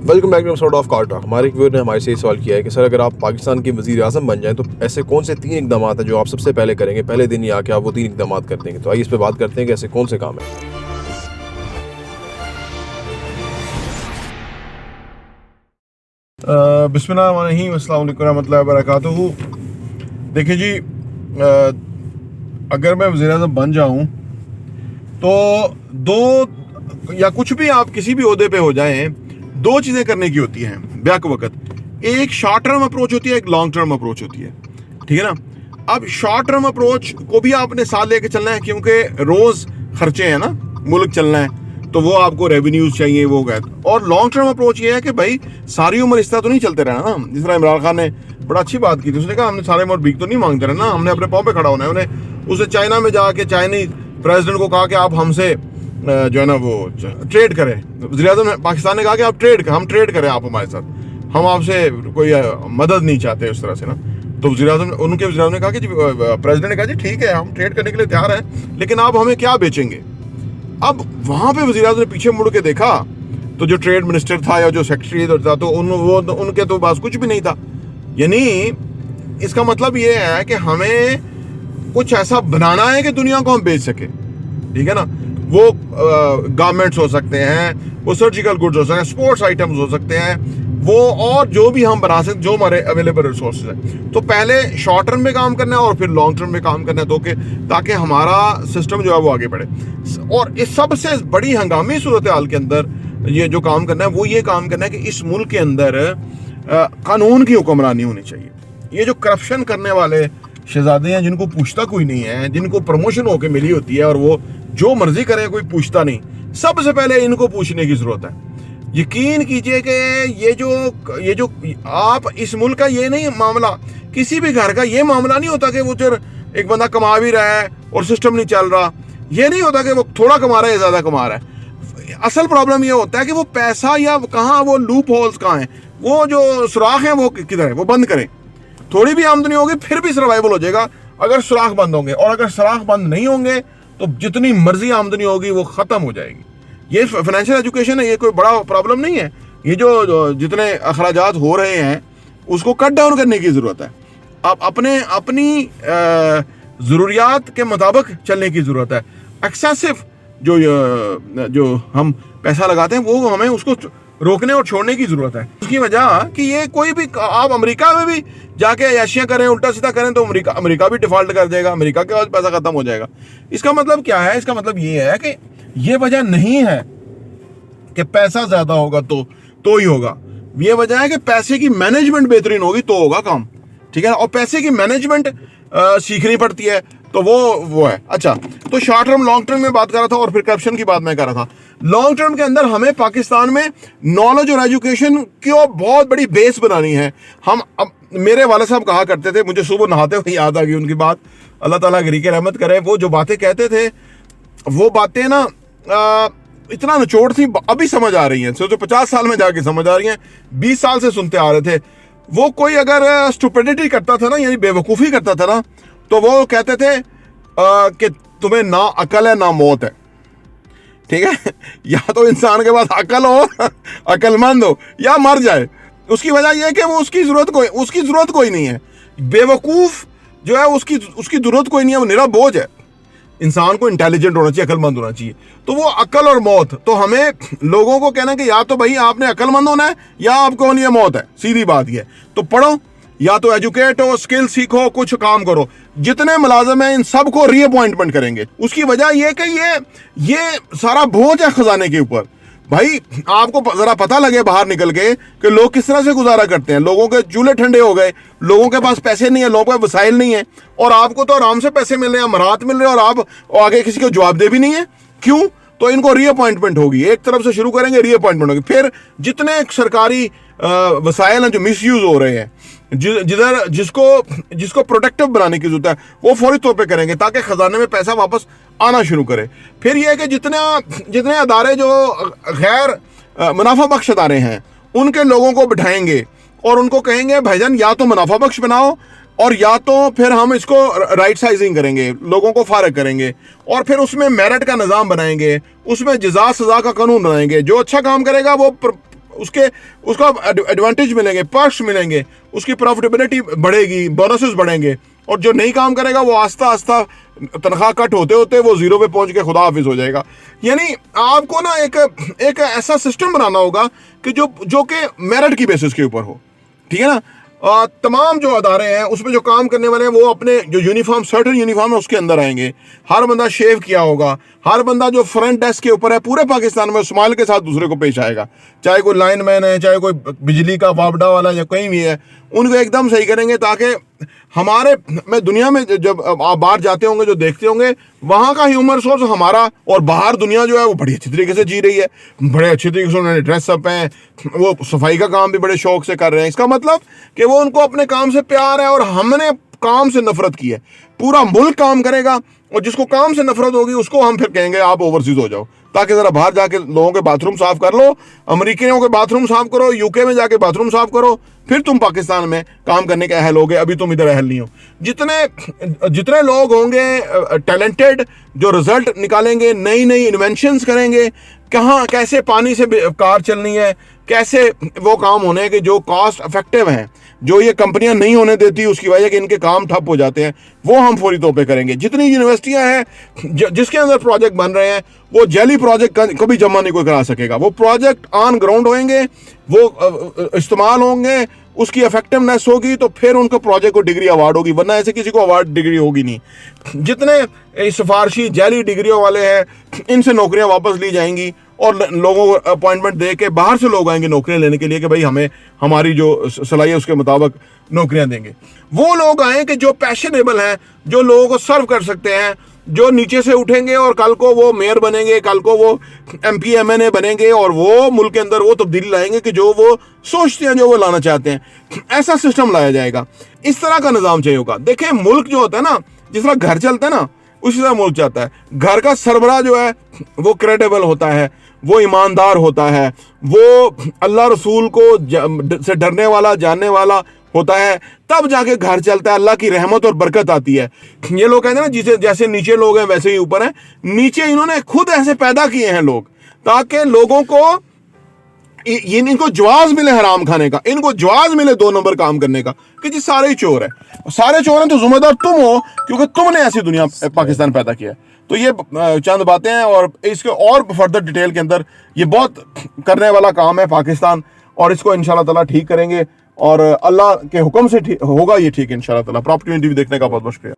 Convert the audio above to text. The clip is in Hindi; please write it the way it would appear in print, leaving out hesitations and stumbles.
Welcome back to episode of car talk. हमारे एक व्यूअर ने हमारे से सवाल किया है कि सर अगर आप पाकिस्तान के वज़ीर आज़म बन जाएं तो ऐसे कौन से 3 इकदाम हैं जो आप सबसे पहले करेंगे, पहले दिन ही आके आप वो 3 इकदाम कर देंगे। तो आइए इस पर बात करते हैं कि ऐसे कौन से काम हैं। बिस्मिल्लाहिर्रहमानिर्रहीम, अस्सलाम वालेकुम रहमतुल्लाहि व बरकातुहू। देखिए जी, अगर मैं वज़ीर आज़म बन जाऊँ तो दो या कुछ भी आप किसी भी ओहदे पे हो जाएं, 2 चीज़ें करने की होती हैं बैक वक्त। एक शॉर्ट टर्म अप्रोच होती है, एक लॉन्ग टर्म अप्रोच होती है, ठीक है ना। अब शॉर्ट टर्म अप्रोच को भी आपने साथ लेके चलना है क्योंकि रोज़ खर्चे हैं ना, मुल्क चलना है तो वो आपको रेवेन्यूज चाहिए, वो गए। और लॉन्ग टर्म अप्रोच ये है कि भाई सारी उम्र इस तरह तो नहीं चलते रहना ना। जिस तरह इमरान खान ने बड़ा अच्छी बात की थी, उसने कहा हमने सारी उम्र भीख तो नहीं मांगते रहना, हमने अपने पाँव पे खड़ा होना है। उन्हें उसे चाइना में जाके चाइनीज प्रेसिडेंट को कहा कि आप हमसे जो है ना वो ट्रेड करें। वज़ीर आज़म पाकिस्तान ने कहा कि आप हम ट्रेड करें आप हमारे साथ, हम आपसे कोई मदद नहीं चाहते उस तरह से ना। तो वज़ीर आज़म उनके वज़ीर आज़म ने कहा कि प्रेसिडेंट ने कहा जी ठीक है, हम ट्रेड करने के लिए तैयार हैं, लेकिन आप हमें क्या बेचेंगे। अब वहाँ पे वज़ीर आज़म ने पीछे मुड़ के देखा तो जो ट्रेड मिनिस्टर था या जो सेक्रेटरी था तो उनके तो पास कुछ भी नहीं था। यानी इसका मतलब ये है कि हमें कुछ ऐसा बनाना है कि दुनिया को हम बेच सके, ठीक है ना। वो गारमेंट्स हो सकते हैं, वो सर्जिकल गुड्स हो सकते हैं, स्पोर्ट्स आइटम्स हो सकते हैं, वो और जो भी हम बना सकते जो हमारे अवेलेबल रिसोर्सेज हैं। तो पहले शॉर्ट टर्म में काम करना है और फिर लॉन्ग टर्म में काम करना है ताकि हमारा सिस्टम जो है वो आगे बढ़े। और इस सबसे बड़ी हंगामी सूरत हाल के अंदर ये जो काम करना है वो ये काम करना है कि इस मुल्क के अंदर कानून की हुक्मरानी होनी चाहिए। ये जो करप्शन करने वाले शहजादे हैं जिनको पूछता कोई नहीं है, जिनको प्रमोशन होके मिली होती है और वो जो मर्जी करे कोई पूछता नहीं, सबसे पहले इनको पूछने की जरूरत है। यकीन कीजिए कि ये जो आप इस मुल्क का ये नहीं मामला, किसी भी घर का ये मामला नहीं होता कि वो एक बंदा कमा भी रहा है और सिस्टम नहीं चल रहा। ये नहीं होता कि वो थोड़ा कमा रहा है या ज्यादा कमा रहा है। असल प्रॉब्लम ये होता है कि वो पैसा या कहाँ, वो लूप होल्स कहाँ हैं, वो जो सुराख हैं वो किधर है, वो बंद करें। थोड़ी भी आमदनी होगी फिर भी सर्वाइवल हो जाएगा अगर सुराख बंद होंगे, और अगर सुराख बंद नहीं होंगे तो जितनी मर्जी आमदनी होगी वो खत्म हो जाएगी। ये फाइनेंशियल एजुकेशन है, ये कोई बड़ा प्रॉब्लम नहीं है। ये जो जितने अखराजात हो रहे हैं उसको कट डाउन करने की जरूरत है। अब अपनी जरूरियात के मुताबिक चलने की जरूरत है। एक्सेसिव जो हम पैसा लगाते हैं वो हमें उसको रोकने और छोड़ने की जरूरत है। उसकी वजह कि ये कोई भी, आप अमेरिका में भी जाके अयाशियां करें, उल्टा सीधा करें तो अमेरिका भी डिफॉल्ट कर देगा, अमेरिका के पास पैसा खत्म हो जाएगा। इसका मतलब क्या है? इसका मतलब ये है कि ये वजह नहीं है कि पैसा ज्यादा होगा तो ही होगा। ये वजह है कि पैसे की मैनेजमेंट बेहतरीन होगी तो होगा काम, ठीक है। और पैसे की मैनेजमेंट सीखनी पड़ती है, तो वो है। अच्छा, तो शॉर्ट टर्म लॉन्ग टर्म में बात कर रहा था और फिर करप्शन की बात मैं कर रहा था। लॉन्ग टर्म के अंदर हमें पाकिस्तान में नॉलेज और एजुकेशन की बहुत बड़ी बेस बनानी है। अब मेरे वाले साहब कहा करते थे, मुझे सुबह नहाते हुए याद आ गई उनकी बात, अल्लाह ताला गरीक रहमत करे। वो जो बातें कहते थे वो बातें ना इतना निचोड़ थी, अभी समझ आ रही हैं। सोचो 50 साल में जाके समझ आ रही हैं, 20 साल से सुनते आ रहे थे। वो कोई अगर स्टुपिडिटी करता था ना, यानी बेवकूफ़ी करता था ना, तो वो कहते थे कि तुम्हें ना अकल है ना मौत है, ठीक है। या तो इंसान के पास अकल हो, अकलमंद हो, या मर जाए। उसकी वजह यह है कि वो उसकी जरूरत कोई नहीं है। बेवकूफ़ जो है उसकी जरूरत कोई नहीं है, वो निरा बोझ है। इंसान को इंटेलिजेंट होना चाहिए, अकलमंद होना चाहिए। तो वो अकल और मौत, तो हमें लोगों को कहना है कि या तो भाई आपने अकलमंद होना है या आपको होनी है मौत है, सीधी बात ये। तो पढ़ो, या तो एजुकेट हो, स्किल सीखो, कुछ काम करो। जितने मुलाजिम हैं इन सबको रीअपॉइंटमेंट करेंगे। उसकी वजह यह कि ये सारा बोझ है खजाने के ऊपर। भाई आपको जरा पता लगे बाहर निकल के कि लोग किस तरह से गुजारा करते हैं। लोगों के चूल्हे ठंडे हो गए, लोगों के पास पैसे नहीं है, लोगों के पास वसाइल नहीं है, और आपको तो आराम से पैसे मिल रहे हैं, अमरात मिल रहे हैं, और आप आगे किसी को जवाब दे भी नहीं है। क्यों? तो इनको रीअपॉइंटमेंट होगी, एक तरफ से शुरू करेंगे, रीअपॉइंटमेंट होगी। फिर जितने सरकारी वसाइल हैं जो मिसयूज हो रहे हैं, जिसको प्रोडक्टिव बनाने की जरूरत है, वो फौरी तौर पे करेंगे ताकि खजाने में पैसा वापस आना शुरू करे। फिर यह है कि जितने अदारे जो गैर मुनाफा बख्श अदारे हैं उनके लोगों को बिठाएंगे और उनको कहेंगे भाईजान या तो मुनाफा बख्श बनाओ, और या तो फिर हम इसको राइट साइजिंग करेंगे, लोगों को फारग करेंगे, और फिर उसमें मेरिट का निज़ाम बनाएंगे, उसमें जज़ा सज़ा का कानून बनाएंगे। जो अच्छा काम करेगा वो उसका एडवांटेज मिलेंगे, पर्क्स मिलेंगे, उसकी प्रॉफिटेबिलिटी बढ़ेगी, बोनसेस बढ़ेंगे, और जो नहीं काम करेगा वो आस्ता आस्ता तनख्वाह कट होते होते वो जीरो पे पहुंच के खुदा हाफिज हो जाएगा। यानी आपको ना एक ऐसा सिस्टम बनाना होगा कि जो कि मेरिट की बेसिस के ऊपर हो, ठीक है ना। तमाम जो अदारे हैं उसमें जो काम करने वाले हैं वो अपने जो यूनिफॉर्म, सर्टेन यूनिफॉर्म है उसके अंदर आएंगे। हर बंदा शेव किया होगा, हर बंदा जो फ्रंट डेस्क के ऊपर है पूरे पाकिस्तान में स्माइल के साथ दूसरे को पेश आएगा, चाहे कोई लाइनमैन है, चाहे कोई बिजली का वापडा वाला या कहीं भी है, उनको एकदम सही करेंगे ताकि हमारे में दुनिया में जब आप बाहर जाते होंगे जो देखते होंगे वहाँ का ह्यूमन सोर्स हमारा, और बाहर दुनिया जो है वो बड़ी अच्छी तरीके से जी रही है, बड़े अच्छी तरीके से उन्होंने ड्रेसअप हैं, वो सफाई का काम भी बड़े शौक से कर रहे हैं। इसका मतलब कि वो उनको अपने काम से प्यार है और हमने काम से नफरत की है। पूरा मुल्क काम करेगा और जिसको काम से नफरत होगी उसको हम फिर कहेंगे आप ओवरसीज हो जाओ, ताकि जरा बाहर जाके लोगों के बाथरूम साफ कर लो, अमेरिकियों के बाथरूम साफ करो, यूके में जाके बाथरूम साफ करो, फिर तुम पाकिस्तान में काम करने के अहल होगे। अभी तुम इधर अहल नहीं हो। जितने लोग होंगे टैलेंटेड, जो रिजल्ट निकालेंगे, नई नई इन्वेंशंस करेंगे, कहाँ कैसे पानी से कार चलनी है, कैसे वो काम होने हैं कि जो कॉस्ट इफेक्टिव हैं, जो ये कंपनियां नहीं होने देती उसकी वजह कि इनके काम ठप हो जाते हैं, वो हम फौरी तौर पे करेंगे। जितनी यूनिवर्सिटियां हैं जिसके अंदर प्रोजेक्ट बन रहे हैं वो जेली प्रोजेक्ट कभी जमा नहीं कोई करा सकेगा। वो प्रोजेक्ट ऑन ग्राउंड होंगे, वो इस्तेमाल होंगे, उसकी इफेक्टिवनेस होगी तो फिर उनको प्रोजेक्ट को डिग्री अवार्ड होगी, वरना ऐसे किसी को अवार्ड डिग्री होगी नहीं। जितने सिफारशी जेली डिग्रियों वाले हैं इनसे नौकरियां वापस ली जाएंगी और लोगों को अपॉइंटमेंट दे के बाहर से लोग आएंगे नौकरियां लेने के लिए कि भाई हमें हमारी जो सलाहियत उसके मुताबिक नौकरियां देंगे। वो लोग आए कि जो पैशनेबल हैं, जो लोगों को सर्व कर सकते हैं, जो नीचे से उठेंगे और कल को वो मेयर बनेंगे, कल को वो MP MNA बनेंगे और वो मुल्क के अंदर वो तब्दीली लाएंगे कि जो वो सोचते हैं, जो वो लाना चाहते हैं। ऐसा सिस्टम लाया जाएगा, इस तरह का निज़ाम चाहिए होगा। देखें मुल्क जो होता है ना, जिस तरह घर चलता है ना उसी तरह मुल्क जाता है। घर का सरबराह जो है वो क्रेडिबल होता है, वो ईमानदार होता है, वो अल्लाह रसूल को से डरने वाला, जानने वाला होता है, तब जाके घर चलता है, अल्लाह की रहमत और बरकत आती है। ये लोग कहते हैं ना जैसे नीचे लोग हैं वैसे ही ऊपर हैं। नीचे इन्होंने खुद ऐसे पैदा किए हैं लोग ताकि लोगों को इनको जवाब मिले हराम खाने का, इनको जवाब मिले 2 नंबर काम करने का कि जी सारे ही चोर है, सारे चोर हैं तो जिम्मेदार तुम हो क्योंकि तुमने ऐसी दुनिया पाकिस्तान पैदा किया है। तो ये चंद बातें हैं और इसके और फर्दर डिटेल के अंदर ये बहुत करने वाला काम है पाकिस्तान, और इसको इंशाल्लाह ताला ठीक करेंगे और अल्लाह के हुक्म से होगा ये ठीक इंशाल्लाह ताला। प्रॉपर्टी भी देखने का बहुत बहुत शुक्रिया।